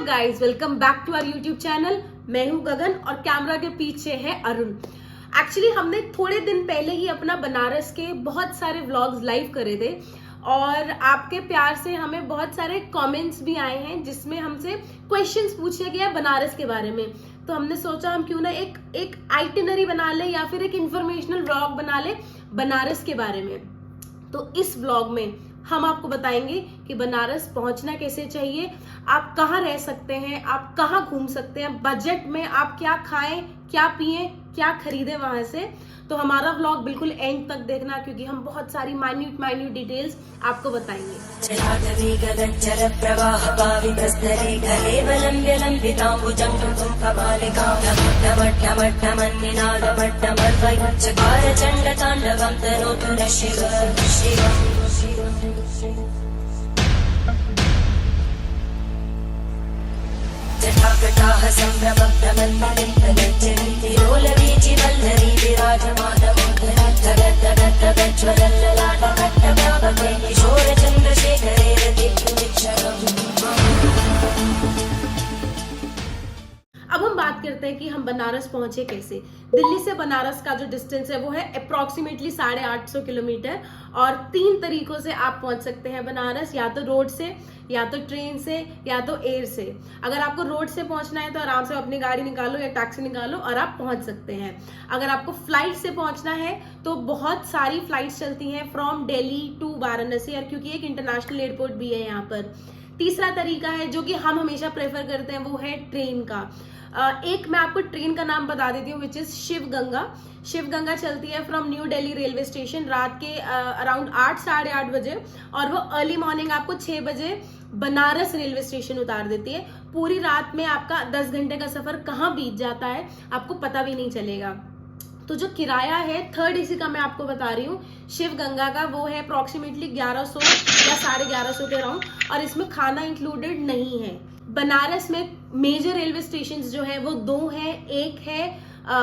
Guys, welcome back to our YouTube channel. मैं हूं गगन और कैमरा के पीछे है अरुण। एक्चुअली हमने थोड़े दिन पहले ही अपना बनारस के बहुत सारे व्लॉग्स लाइव करे थे और आपके प्यार से हमें बहुत सारे कमेंट्स भी आए हैं जिसमें हमसे क्वेश्चंस पूछे गए बनारस के बारे में। तो हमने सोचा हम क्यों ना एक आइटिनरी बना ले या फिर एक इंफॉर्मेशनल व्लॉग बना ले बनारस के बारे में। तो इस व्लॉग में हम आपको बताएंगे कि बनारस पहुंचना कैसे चाहिए, आप कहाँ रह सकते हैं, आप कहाँ घूम सकते हैं, बजट में आप क्या खाएं, क्या पिएं, क्या खरीदें वहां से। तो हमारा व्लॉग बिल्कुल एंड तक देखना क्योंकि हम बहुत सारी माइन्यूट डिटेल्स आपको बताएंगे। अब हम बात करते हैं कि हम बनारस पहुंचे कैसे। दिल्ली से बनारस का जो डिस्टेंस है वो है अप्रोक्सीमेटली 850 किलोमीटर और 3 तरीकों से आप पहुंच सकते हैं बनारस, या तो रोड से, या तो ट्रेन से, या तो एयर से। अगर आपको रोड से पहुंचना है तो आराम से अपनी गाड़ी निकालो या टैक्सी निकालो और आप पहुंच सकते हैं। अगर आपको फ्लाइट से पहुंचना है तो बहुत सारी फ्लाइट्स चलती हैं फ्रॉम दिल्ली टू वाराणसी, और क्योंकि एक इंटरनेशनल एयरपोर्ट भी है यहाँ पर। तीसरा तरीका है जो कि हम हमेशा प्रेफर करते हैं वो है ट्रेन का। एक मैं आपको ट्रेन का नाम बता देती हूँ विच इज शिव गंगा। शिव गंगा चलती है from new Delhi railway station रात के अराउंड 8 साढ़े 8 बजे, और वो अर्ली मॉर्निंग आपको 6 बजे बनारस रेलवे स्टेशन उतार देती है। पूरी रात में आपका 10 घंटे का सफर कहाँ बीत जाता है आपको पता भी नहीं चलेगा। तो जो किराया है थर्ड एसी का मैं आपको बता रही हूँ शिव गंगा का, वो है अप्रोक्सीमेटली 1100 या 1150 के अराउंड, और इसमें खाना इंक्लूडेड नहीं है। बनारस में मेजर रेलवे स्टेशन जो है वो 2 हैं। एक है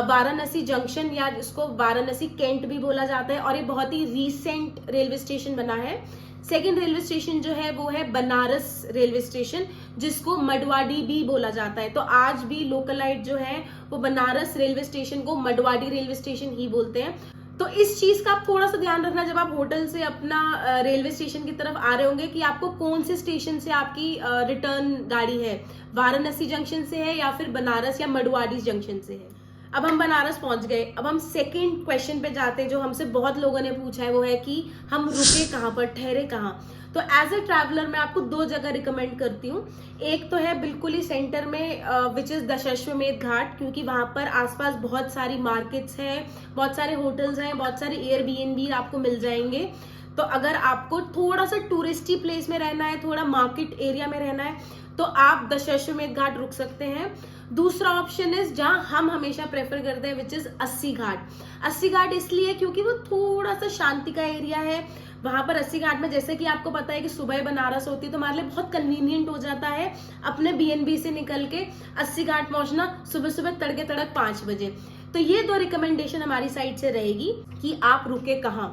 वाराणसी जंक्शन, या जिसको वाराणसी कैंट भी बोला जाता है, और ये बहुत ही रीसेंट रेलवे स्टेशन बना है। सेकेंड रेलवे स्टेशन जो है वो है बनारस रेलवे स्टेशन, जिसको मडवाडी भी बोला जाता है। तो आज भी लोकलाइट जो है वो बनारस रेलवे स्टेशन को मडवाडी रेलवे स्टेशन ही बोलते हैं। तो इस चीज का आप थोड़ा सा ध्यान रखना जब आप होटल से अपना रेलवे स्टेशन की तरफ आ रहे होंगे कि आपको कौन से स्टेशन से आपकी रिटर्न गाड़ी है, वाराणसी जंक्शन से है या फिर बनारस या मडवाडी जंक्शन से है। अब हम बनारस पहुंच गए। अब हम सेकंड क्वेश्चन पे जाते हैं जो हमसे बहुत लोगों ने पूछा है, वो है कि हम रुके कहाँ पर, ठहरे कहाँ। तो एज ए ट्रैवलर मैं आपको 2 जगह रिकमेंड करती हूँ। एक तो है बिल्कुल ही सेंटर में विच इज दशाश्वमेध घाट, क्योंकि वहां पर आसपास बहुत सारी मार्केट्स हैं, बहुत सारे होटल्स हैं, बहुत सारे एयरबीएनबी आपको मिल जाएंगे। तो अगर आपको थोड़ा सा टूरिस्टी प्लेस में रहना है, थोड़ा मार्केट एरिया में रहना है, तो आप दशाश्वमेध घाट रुक सकते हैं। दूसरा ऑप्शन है जहां हम हमेशा प्रेफर करते हैं विच इज अस्सी घाट। अस्सी घाट इसलिए क्योंकि वो थोड़ा सा शांति का एरिया है। वहां पर अस्सी घाट में जैसे कि आपको पता है कि सुबह बनारस होती है तो हमारे लिए बहुत कन्वीनियंट हो जाता है अपने बीएनबी से निकल के अस्सी घाट पहुंचना सुबह सुबह तड़के तड़क 5 बजे। तो ये 2 रिकमेंडेशन हमारी साइड से रहेगी कि आप रुके कहाँ।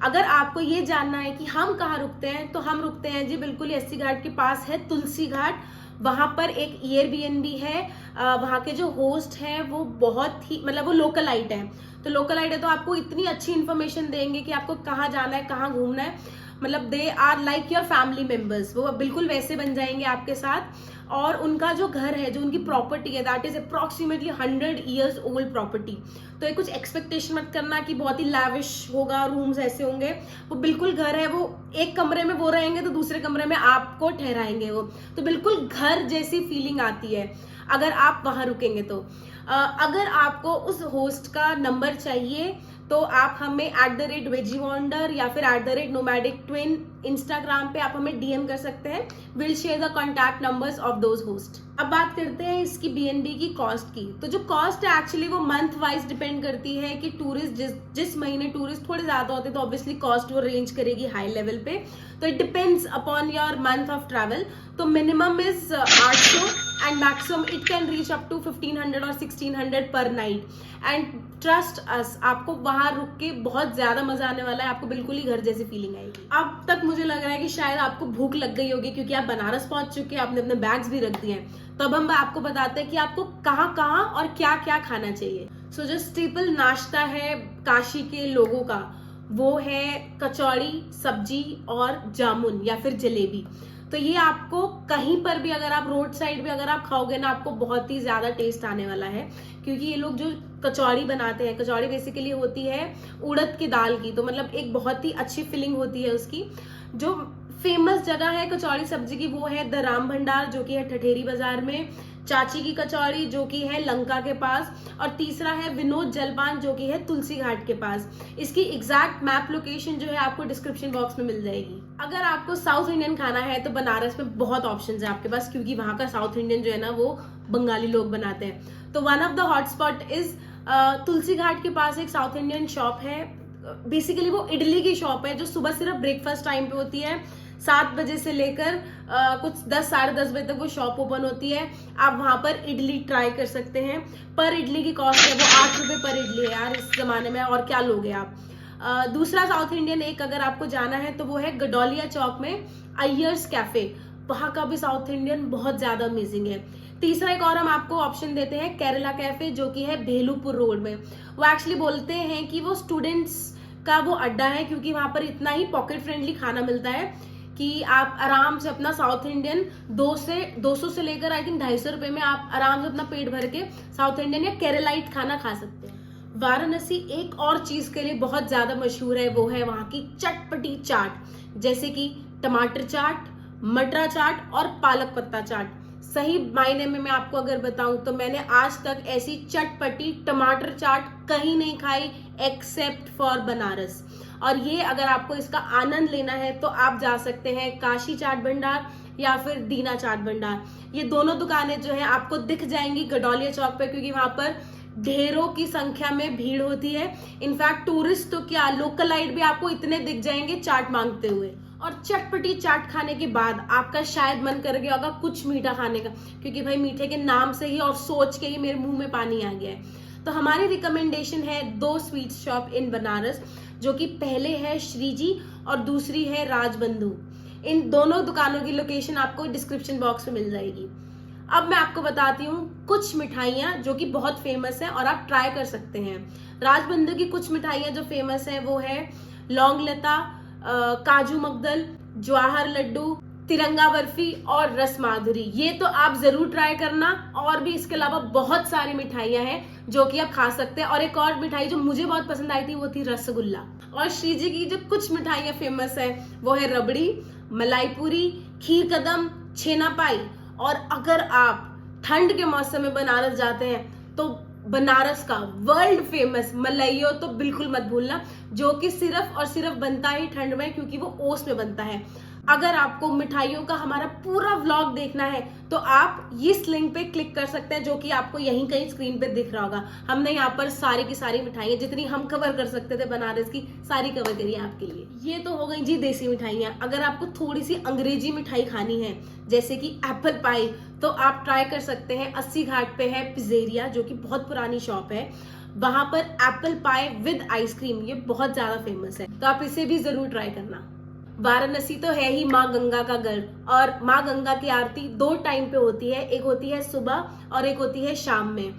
अगर आपको ये जानना है कि हम कहाँ रुकते हैं तो हम रुकते हैं जी बिल्कुल ही अस्सी घाट के पास है तुलसी घाट। वहां पर एक एयरबीएनबी है। वहां के जो होस्ट हैं वो बहुत ही मतलब वो लोकलाइट है। तो लोकलाइट है तो आपको इतनी अच्छी इन्फॉर्मेशन देंगे कि आपको कहाँ जाना है, कहाँ घूमना है। मतलब they are like your family members, वो बिल्कुल वैसे बन जाएंगे आपके साथ। और उनका जो घर है, जो उनकी प्रॉपर्टी है, that is approximately 100 years old property. तो ये कुछ एक्सपेक्टेशन मत करना कि बहुत ही लैविश होगा, रूम्स ऐसे होंगे। वो बिल्कुल घर है, वो एक कमरे में वो रहेंगे तो दूसरे कमरे में आपको ठहराएंगे वो। तो बिल्कुल घर जैसी फीलिंग आती है अगर आप वहां रुकेंगे तो। अगर आपको उस होस्ट का नंबर चाहिए तो आप हमें @veggiewander या फिर @nomadictwin इंस्टाग्राम पे आप हमें डीएम कर सकते हैं। Will share the contact numbers of those host. अब बात करते हैं इसकी बीएनबी की कॉस्ट की। तो जो कॉस्ट है एक्चुअली वो मंथ वाइज डिपेंड करती है कि टूरिस्ट जिस महीने टूरिस्ट थोड़े ज्यादा होते हैं तो ऑब्वियसली कॉस्ट वो रेंज करेगी हाई लेवल पे। तो it depends upon your month of travel. तो minimum is 800 and maximum it can reach up to 1500 or 1600 per night. And trust us, आपको वहां रुक के बहुत ज्यादा मजा आने वाला है, आपको बिल्कुल ही घर जैसी फीलिंग आएगी। अब तक मुझे लग रहा है कि शायद आपको भूख लग गई होगी क्योंकि आप बनारस पहुंच चुके हैं, आपने अपने बैग्स भी रख दिए हैं। तो अब हम आपको बताते हैं कि आपको कहाँ कहाँ और क्या क्या खाना चाहिए। सो जो स्टेपल नाश्ता है काशी के लोगों का वो है कचौड़ी, सब्जी और जामुन या फिर जलेबी। तो ये आपको कहीं पर भी अगर आप रोड साइड पे अगर आप खाओगे ना, आपको बहुत ही ज्यादा टेस्ट आने वाला है। क्योंकि ये लोग जो कचौड़ी बनाते हैं, कचौड़ी बेसिकली होती है उड़द की दाल की, तो मतलब एक बहुत ही अच्छी फीलिंग होती है उसकी। जो फेमस जगह है कचौड़ी सब्जी की वो है द राम भंडार, जो कि है ठठेरी बाजार में, चाची की कचौड़ी जो कि है लंका के पास, और तीसरा है विनोद जलपान जो कि है तुलसी घाट के पास। इसकी एग्जैक्ट मैप लोकेशन जो है आपको डिस्क्रिप्शन बॉक्स में मिल जाएगी। अगर आपको साउथ इंडियन खाना है तो बनारस में बहुत ऑप्शंस है आपके पास, क्योंकि वहां का साउथ इंडियन जो है ना वो बंगाली लोग बनाते हैं। तो one of the hotspot is Tulsi Ghat के पास एक साउथ इंडियन शॉप है। बेसिकली वो इडली की शॉप है जो सुबह सिर्फ ब्रेकफास्ट टाइम पे होती है। 7 बजे से लेकर कुछ 10 साढ़े 10 बजे तक वो शॉप ओपन होती है। आप वहां पर इडली ट्राई कर सकते हैं। पर इडली की कॉस्ट है वो 8 रुपए पर इडली है यार, इस जमाने में और क्या लोगे आप। दूसरा साउथ इंडियन एक अगर आपको जाना है तो वो है गडोलिया चौक में अयर्स कैफे, वहां का भी साउथ इंडियन बहुत ज्यादा अमेजिंग है। तीसरा एक और हम आपको ऑप्शन देते हैं केरला कैफे, जो कि है भेलूपुर रोड में। वो एक्चुअली बोलते हैं कि वो स्टूडेंट्स का वो अड्डा है, क्योंकि वहां पर इतना ही पॉकेट फ्रेंडली खाना मिलता है कि आप आराम से अपना साउथ इंडियन 200 से लेकर आई थिंक 250 रुपए में आप आराम से अपना पेट भर के साउथ इंडियन या केरलाइट खाना खा सकते हैं। वाराणसी एक और चीज के लिए बहुत ज्यादा मशहूर है, वो है वहां की चटपटी चाट, जैसे कि टमाटर चाट, मटरा चाट और पालक पत्ता चाट। सही मायने में मैं आपको अगर बताऊं तो मैंने आज तक ऐसी चटपटी टमाटर चाट कहीं नहीं खाई एक्सेप्ट फॉर बनारस। और ये अगर आपको इसका आनंद लेना है तो आप जा सकते हैं काशी चाट भंडार या फिर दीना चाट भंडार। ये दोनों दुकानें जो है आपको दिख जाएंगी गडोलिया चौक पे, क्योंकि वहां पर ढेरों की संख्या में भीड़ होती है। इनफैक्ट टूरिस्ट तो क्या लोकलाइट भी आपको इतने दिख जाएंगे चाट मांगते हुए। और चटपटी चाट खाने के बाद आपका शायद मन कर गया होगा कुछ मीठा खाने का, क्योंकि भाई मीठे के नाम से ही और सोच के ही मेरे मुंह में पानी आ गया है। तो हमारी रिकमेंडेशन है 2 स्वीट शॉप इन बनारस, जो कि पहले है श्रीजी और दूसरी है राजबंधु। इन दोनों दुकानों की लोकेशन आपको डिस्क्रिप्शन बॉक्स में मिल जाएगी। अब मैं आपको बताती हूँ कुछ मिठाइयाँ जो कि बहुत फेमस है और आप ट्राई कर सकते हैं। राजबंधु की कुछ मिठाइयाँ जो फेमस है वो है लौंग लता, काजू मगदल, जवाहर लड्डू, तिरंगा बर्फी और रस माधुरी। ये तो आप जरूर ट्राई करना। और भी इसके अलावा बहुत सारी मिठाइयां हैं जो कि आप खा सकते हैं। और एक और मिठाई जो मुझे बहुत पसंद आई थी वो थी रसगुल्ला। और श्रीजी की जो कुछ मिठाइयां फेमस है वो है रबड़ी, मलाई पूरी, खीर कदम, छेना पाई। और अगर आप ठंड के मौसम में बनारस जाते हैं तो बनारस का वर्ल्ड फेमस मलाइयो तो बिल्कुल मत भूलना, जो कि सिर्फ और सिर्फ बनता ही ठंड में, क्योंकि वो ओस में बनता है। अगर आपको मिठाइयों का हमारा पूरा व्लॉग देखना है तो आप इस लिंक पे क्लिक कर सकते हैं, जो कि आपको यहीं कहीं स्क्रीन पे दिख रहा होगा। हमने यहाँ पर सारी की सारी मिठाइयाँ जितनी हम कवर कर सकते थे बनारस की सारी कवर करी है आपके लिए। ये तो हो गई जी देसी मिठाइयाँ। अगर आपको थोड़ी सी अंग्रेजी मिठाई खानी है जैसे कि एप्पल पाई, तो आप ट्राई कर सकते हैं। 80 घाट पे है पिज़ेरिया, जो कि बहुत पुरानी शॉप है। वहां पर एप्पल पाई विद आइसक्रीम ये बहुत ज्यादा फेमस है, तो आप इसे भी जरूर ट्राई करना। वाराणसी तो है ही माँ गंगा का घर, और माँ गंगा की आरती 2 टाइम पे होती है, एक होती है सुबह और एक होती है शाम में।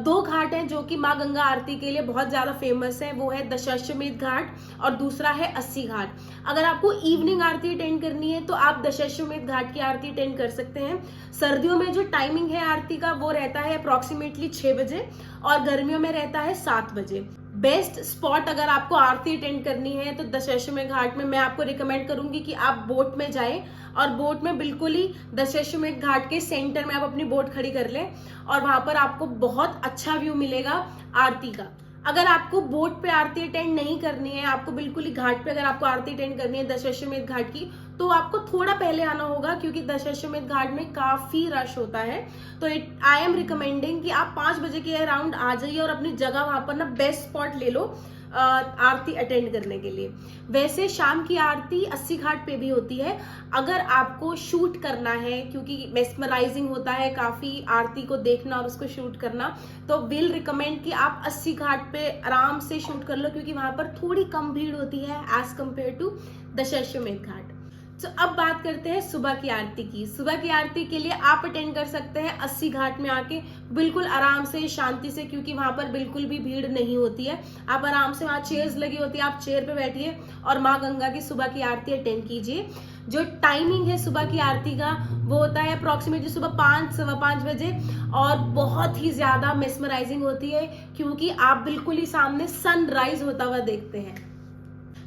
2 घाट हैं जो कि माँ गंगा आरती के लिए बहुत ज्यादा फेमस है, वो है दशाश्वमेध घाट और दूसरा है 80 घाट। अगर आपको इवनिंग आरती अटेंड करनी है तो आप दशाश्वमेध घाट की आरती अटेंड कर सकते हैं। सर्दियों में जो टाइमिंग है आरती का वो रहता है अप्रोक्सीमेटली 6 बजे और गर्मियों में रहता है 7 बजे। बेस्ट स्पॉट अगर आपको आरती अटेंड करनी है तो दशाश्वमेध घाट में मैं आपको रिकमेंड करूंगी कि आप बोट में जाएं, और बोट में बिल्कुल ही दशाश्वमेध घाट के सेंटर में आप अपनी बोट खड़ी कर लें और वहां पर आपको बहुत अच्छा व्यू मिलेगा आरती का। अगर आपको बोट पे आरती अटेंड नहीं करनी है, आपको बिल्कुल ही घाट पे अगर आपको आरती अटेंड करनी है दशाश्वमेध घाट की, तो आपको थोड़ा पहले आना होगा, क्योंकि दशाश्वमेध घाट में काफी रश होता है। तो आई एम रिकमेंडिंग कि आप 5 बजे के अराउंड आ जाइए और अपनी जगह वहां पर ना बेस्ट स्पॉट ले लो। आरती अटेंड करने के लिए। वैसे शाम की आरती अस्सी घाट पे भी होती है। अगर आपको शूट करना है, क्योंकि मेस्मराइजिंग होता है काफी आरती को देखना और उसको शूट करना, तो विल रिकमेंड कि आप अस्सी घाट पे आराम से शूट कर लो, क्योंकि वहां पर थोड़ी कम भीड़ होती है as compare to Dashashwamedh Ghat. तो अब बात करते हैं सुबह की आरती की। सुबह की आरती के लिए आप अटेंड कर सकते हैं अस्सी घाट में आके, बिल्कुल आराम से, शांति से, क्योंकि वहां पर बिल्कुल भी भीड़ नहीं होती है। आप आराम से, वहां चेयर्स लगी होती है, आप चेयर पे बैठिए और माँ गंगा की सुबह की आरती अटेंड कीजिए। जो टाइमिंग है सुबह की आरती का वो होता है अप्रोक्सीमेटली सुबह 5, सवा 5 बजे, और बहुत ही ज्यादा मेस्मराइजिंग होती है, क्योंकि आप बिल्कुल ही सामने सनराइज होता हुआ देखते हैं।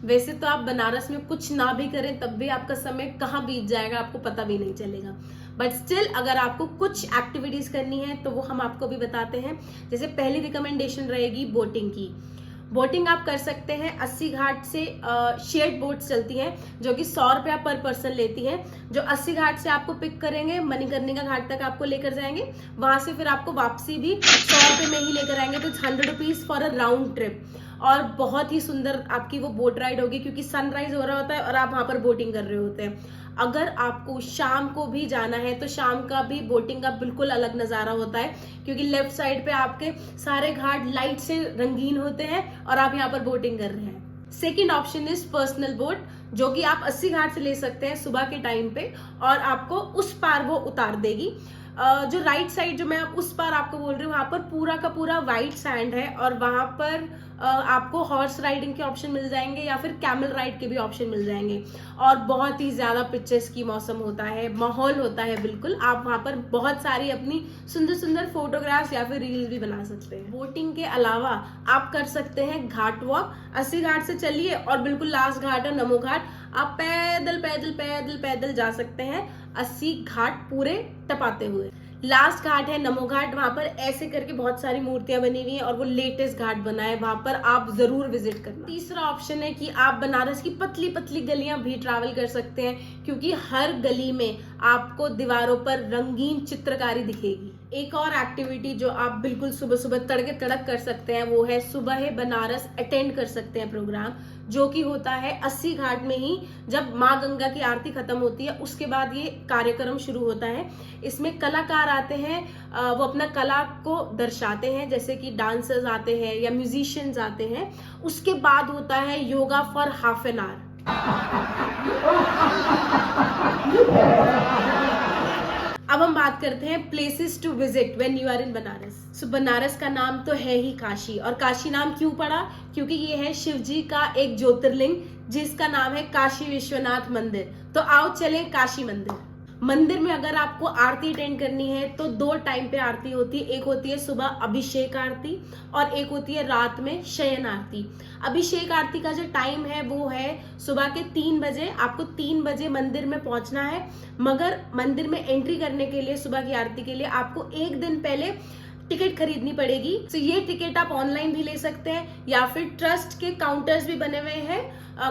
वैसे तो आप बनारस में कुछ ना भी करें तब भी आपका समय कहाँ बीत जाएगा आपको पता भी नहीं चलेगा, बट स्टिल अगर आपको कुछ एक्टिविटीज करनी है तो वो हम आपको भी बताते हैं। जैसे पहली रिकमेंडेशन रहेगी बोटिंग की। बोटिंग आप कर सकते हैं। अस्सी घाट से शेयर्ड बोट्स चलती हैं जो कि 100 रुपया पर पर्सन लेती हैं, जो अस्सी घाट से आपको पिक करेंगे, मणिकर्णिका घाट तक आपको लेकर जाएंगे, वहां से फिर आपको वापसी भी 100 रुपये में ही लेकर आएंगे। तो 100 rupees for a round trip, और बहुत ही सुंदर आपकी वो बोट राइड होगी, क्योंकि सनराइज हो रहा होता है और आप वहां पर बोटिंग कर रहे होते हैं। अगर आपको शाम को भी जाना है तो शाम का भी बोटिंग का बिल्कुल अलग नजारा होता है, क्योंकि लेफ्ट साइड पे आपके सारे घाट लाइट से रंगीन होते हैं और आप यहाँ पर बोटिंग कर रहे हैं। Second option is personal boat, जो कि आप 80 घाट से ले सकते हैं सुबह के टाइम पे, और आपको उस पार वो उतार देगी। जो राइट साइड जो मैं उस पार आपको बोल रही हूँ, वहां पर पूरा का पूरा व्हाइट सैंड है, और वहां पर आपको हॉर्स राइडिंग के ऑप्शन मिल जाएंगे या फिर कैमल राइड के भी ऑप्शन मिल जाएंगे, और बहुत ही ज्यादा पिक्चर्स की मौसम होता है, माहौल होता है बिल्कुल। आप वहां पर बहुत सारी अपनी सुंदर सुंदर फोटोग्राफ्स या फिर रील्स भी बना सकते हैं। बोटिंग के अलावा आप कर सकते हैं घाट वॉक। 80 घाट से चलिए और बिल्कुल लास्ट घाट है नमो घाट, आप पैदल पैदल पैदल पैदल जा सकते हैं 80 घाट पूरे टपाते हुए। लास्ट घाट है नमो घाट, वहां पर ऐसे करके बहुत सारी मूर्तियां बनी हुई हैं और वो लेटेस्ट घाट बना है, वहां पर आप जरूर विजिट करना। तीसरा ऑप्शन है कि आप बनारस की पतली पतली गलियां भी ट्रैवल कर सकते हैं, क्योंकि हर गली में आपको दीवारों पर रंगीन चित्रकारी दिखेगी। एक और एक्टिविटी जो आप बिल्कुल सुबह सुबह तड़के तड़क कर सकते हैं वो है सुबह बनारस अटेंड कर सकते हैं प्रोग्राम, जो कि होता है 80 घाट में ही। जब माँ गंगा की आरती खत्म होती है उसके बाद ये कार्यक्रम शुरू होता है। इसमें कलाकार आते हैं, वो अपना कला को दर्शाते हैं, जैसे कि डांसर्स आते हैं या म्यूजिशियंस आते हैं। उसके बाद होता है yoga for half an hour. अब हम बात करते हैं places to visit when you are in Banaras. So Banaras का नाम तो है ही काशी, और काशी नाम क्यों पड़ा? क्योंकि ये है शिव जी का एक ज्योतिर्लिंग जिसका नाम है काशी विश्वनाथ मंदिर। तो आओ चलें काशी मंदिर। मंदिर में अगर आपको आरती अटेंड करनी है तो 2 टाइम पे आरती होती है। एक होती है सुबह अभिषेक आरती और एक होती है रात में शयन आरती। अभिषेक आरती का जो टाइम है वो है सुबह के 3 बजे। आपको 3 बजे मंदिर में पहुंचना है, मगर मंदिर में एंट्री करने के लिए सुबह की आरती के लिए आपको एक दिन पहले टिकट खरीदनी पड़ेगी। तो ये टिकट आप ऑनलाइन भी ले सकते हैं या फिर ट्रस्ट के काउंटर्स भी बने हुए हैं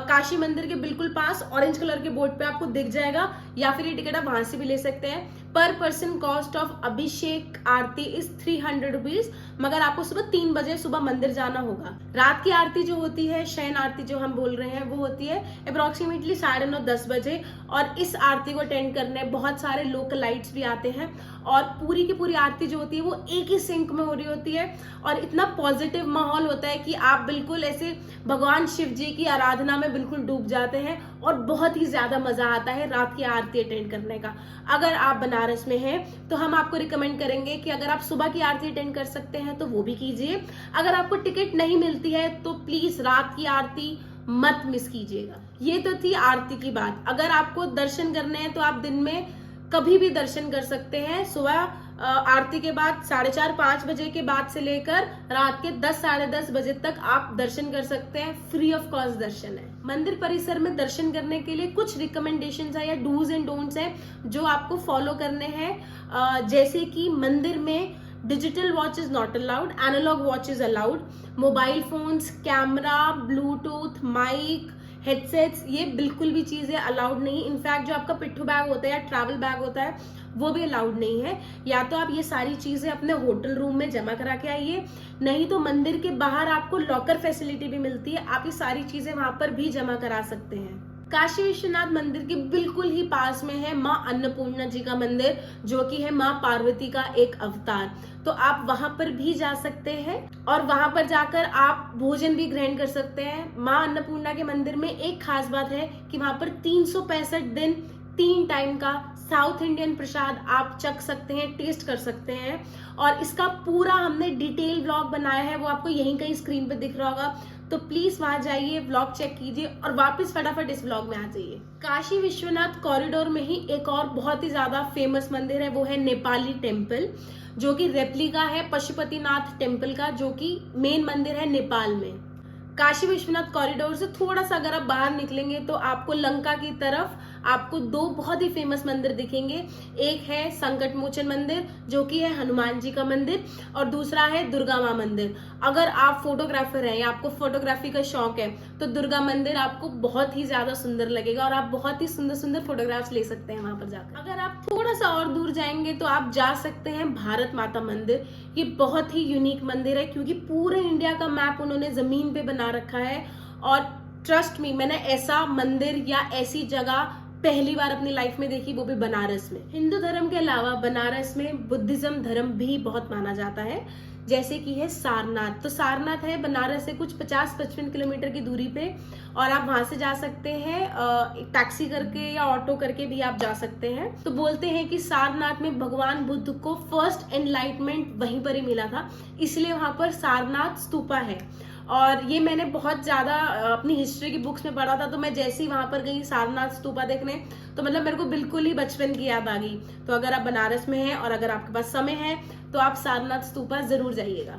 काशी मंदिर के बिल्कुल पास, ऑरेंज कलर के बोर्ड पे आपको दिख जाएगा, या फिर ये टिकट आप वहां से भी ले सकते हैं। पर person cost of Abhishek Aarti is 300 rupees, मगर आपको सुबह 3 बजे सुबह मंदिर जाना होगा। रात की आरती जो होती है, शयन आरती जो हम बोल रहे हैं, वो होती है अप्रोक्सीमेटली 9:30-10 बजे, और इस आरती को अटेंड करने बहुत सारे लोकलाइट्स भी आते हैं, और पूरी की पूरी आरती जो होती है वो एक ही सिंक में हो रही होती है, और इतना पॉजिटिव माहौल होता है कि आप बिल्कुल ऐसे भगवान शिव जी की आराधना में बिल्कुल डूब जाते हैं, और बहुत ही ज्यादा मजा आता है रात की आरती अटेंड करने का। अगर आप बनारस में हैं तो हम आपको रिकमेंड करेंगे कि अगर आप सुबह की आरती अटेंड कर सकते हैं तो वो भी कीजिए। अगर आपको टिकट नहीं मिलती है तो प्लीज रात की आरती मत मिस कीजिएगा। ये तो थी आरती की बात। अगर आपको दर्शन करने हैं तो आप दिन में कभी भी दर्शन कर सकते हैं। सुबह आरती के बाद 4:30-5 बजे के बाद से लेकर रात के 10-10:30 बजे तक आप दर्शन कर सकते हैं। फ्री ऑफ कॉस्ट दर्शन है। मंदिर परिसर में दर्शन करने के लिए कुछ रिकमेंडेशंस है या डूज एंड डोंट्स है जो आपको फॉलो करने हैं। जैसे कि मंदिर में digital watch is not allowed, analogue watch is allowed. Mobile phones, camera, Bluetooth, mic, headsets, ये बिल्कुल भी चीजें अलाउड नहीं। इनफैक्ट जो आपका पिट्ठू बैग होता है या ट्रैवल बैग होता है वो भी अलाउड नहीं है। या तो आप ये सारी चीजें अपने होटल रूम में जमा करा के आइए, नहीं तो मंदिर के बाहर आपको लॉकर फैसिलिटी भी मिलती है, आप ये सारी चीजें वहां पर भी जमा करा सकते हैं। काशी विश्वनाथ मंदिर के बिल्कुल ही पास में है माँ अन्नपूर्णा जी का मंदिर, जो कि है माँ पार्वती का एक अवतार। तो आप वहां पर भी जा सकते हैं और वहां पर जाकर आप भोजन भी ग्रहण कर सकते हैं। माँ अन्नपूर्णा के मंदिर में एक खास बात है कि वहां पर 365 दिन 3 टाइम का साउथ इंडियन प्रसाद आप चख सकते हैं, टेस्ट कर सकते हैं। और इसका पूरा हमने डिटेल व्लॉग बनाया है, वो आपको यहीं कहीं स्क्रीन पे दिख रहा होगा। तो प्लीज वहां जाइए, व्लॉग चेक कीजिए और वापस फटाफट इस व्लॉग में आ जाइए। काशी विश्वनाथ कॉरिडोर में ही एक और बहुत ही ज्यादा फेमस मंदिर है, वो है नेपाली टेम्पल, जो कि रेप्लिका है पशुपतिनाथ टेम्पल का, जो कि मेन मंदिर है नेपाल में। काशी विश्वनाथ कॉरिडोर से थोड़ा सा अगर आप बाहर निकलेंगे तो आपको लंका की तरफ आपको 2 बहुत ही फेमस मंदिर दिखेंगे। एक है संकट मोचन मंदिर, जो कि है हनुमान जी का मंदिर, और दूसरा है दुर्गा माँ मंदिर। अगर आप फोटोग्राफर हैं या आपको फोटोग्राफी का शौक है तो दुर्गा मंदिर आपको बहुत ही ज्यादा सुंदर लगेगा और आप बहुत ही सुंदर सुंदर फोटोग्राफ्स ले सकते हैं वहां पर जाकर। अगर आप थोड़ा सा और दूर जाएंगे तो आप जा सकते हैं भारत माता मंदिर। ये बहुत ही यूनिक मंदिर है क्योंकि पूरे इंडिया का मैप उन्होंने जमीन पे बना रखा है। और ट्रस्ट मी, मैंने ऐसा मंदिर या ऐसी जगह पहली बार अपनी लाइफ में देखी, वो भी बनारस में। हिंदू धर्म के अलावा बनारस में बुद्धिज्म धर्म भी बहुत माना जाता है, जैसे कि है सारनाथ। तो सारनाथ है बनारस से कुछ 50-55 किलोमीटर की दूरी पे, और आप वहां से जा सकते हैं टैक्सी करके या ऑटो करके भी आप जा सकते हैं। तो बोलते हैं कि सारनाथ में भगवान बुद्ध को फर्स्ट एनलाइटमेंट वहीं पर ही मिला था, इसलिए वहां पर सारनाथ स्तूपा है। और ये मैंने बहुत ज्यादा अपनी हिस्ट्री की बुक्स में पढ़ा था, तो मैं जैसे ही वहां पर गई सारनाथ स्तूपा देखने, तो मतलब मेरे को बिल्कुल ही बचपन की याद आ गई। तो अगर आप बनारस में हैं और अगर आपके पास समय है तो आप सारनाथ स्तूपा जरूर जाइएगा।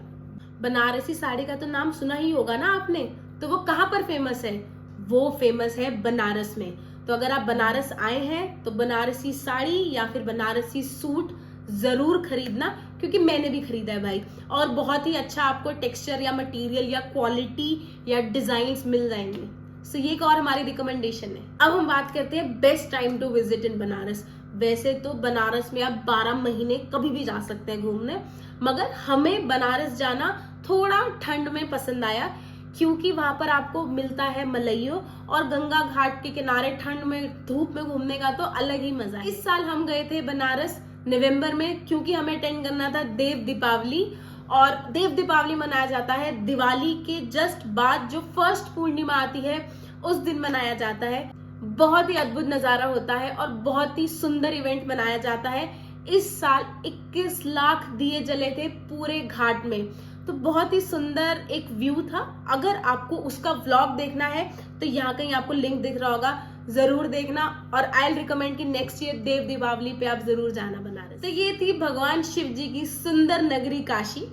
बनारसी साड़ी का तो नाम सुना ही होगा ना आपने, तो वो कहाँ पर फेमस है? वो फेमस है बनारस में। तो अगर आप बनारस आए हैं तो बनारसी साड़ी या फिर बनारसी सूट जरूर खरीदना, क्योंकि मैंने भी खरीदा है भाई, और बहुत ही अच्छा आपको टेक्सचर या मटेरियल या क्वालिटी या डिजाइन्स मिल जाएंगे। सो ये एक और हमारी रिकमेंडेशन है। अब हम बात करते हैं best time to visit in Banaras. वैसे तो बनारस में आप 12 महीने कभी भी जा सकते हैं घूमने, मगर हमें बनारस जाना थोड़ा ठंड में पसंद आया, क्योंकि वहां पर आपको मिलता है मलइयो, और गंगा घाट के किनारे ठंड में धूप में घूमने का तो अलग ही मजा है। इस साल हम गए थे बनारस नवंबर में, क्योंकि हमें अटेंड करना था देव दीपावली, और देव दीपावली मनाया जाता है दिवाली के जस्ट बाद, जो फर्स्ट पूर्णिमा आती है उस दिन मनाया जाता है। बहुत ही अद्भुत नजारा होता है और बहुत ही सुंदर इवेंट मनाया जाता है। इस साल 21 लाख दिए जले थे पूरे घाट में, तो बहुत ही सुंदर एक व्यू था। अगर आपको उसका व्लॉग देखना है तो यहाँ कहीं आपको लिंक दिख रहा होगा, जरूर देखना। और आई रिकमेंड कि नेक्स्ट ईयर देव दीपावली पे आप जरूर जाना बनारस। तो ये थी भगवान शिव जी की सुंदर नगरी काशी।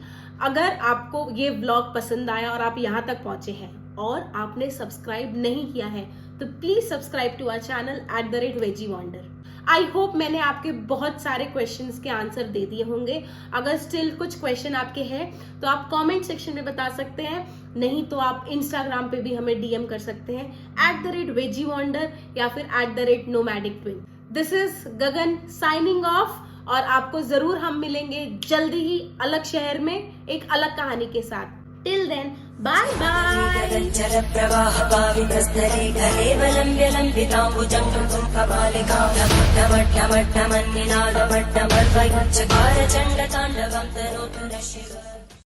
अगर आपको ये व्लॉग पसंद आया और आप यहाँ तक पहुंचे हैं और आपने सब्सक्राइब नहीं किया है तो please subscribe to our channel @VeggieWonder। I hope मैंने आपके बहुत सारे क्वेश्चंस के आंसर दे दिए होंगे। अगर स्टिल कुछ क्वेश्चन आपके हैं तो आप कमेंट सेक्शन में बता सकते हैं, नहीं तो आप इंस्टाग्राम पे भी हमें डीएम कर सकते हैं @VeggieWonder या फिर @NomadicTwin। This is Gagan signing off, और आपको जरूर हम मिलेंगे जल्दी ही अलग शहर में एक अलग कहानी के साथ। Till then bye bye. जल प्रवाह पावितस्तरे कलेवलम्ब्य लम्बिताम्बुजं कपालिकां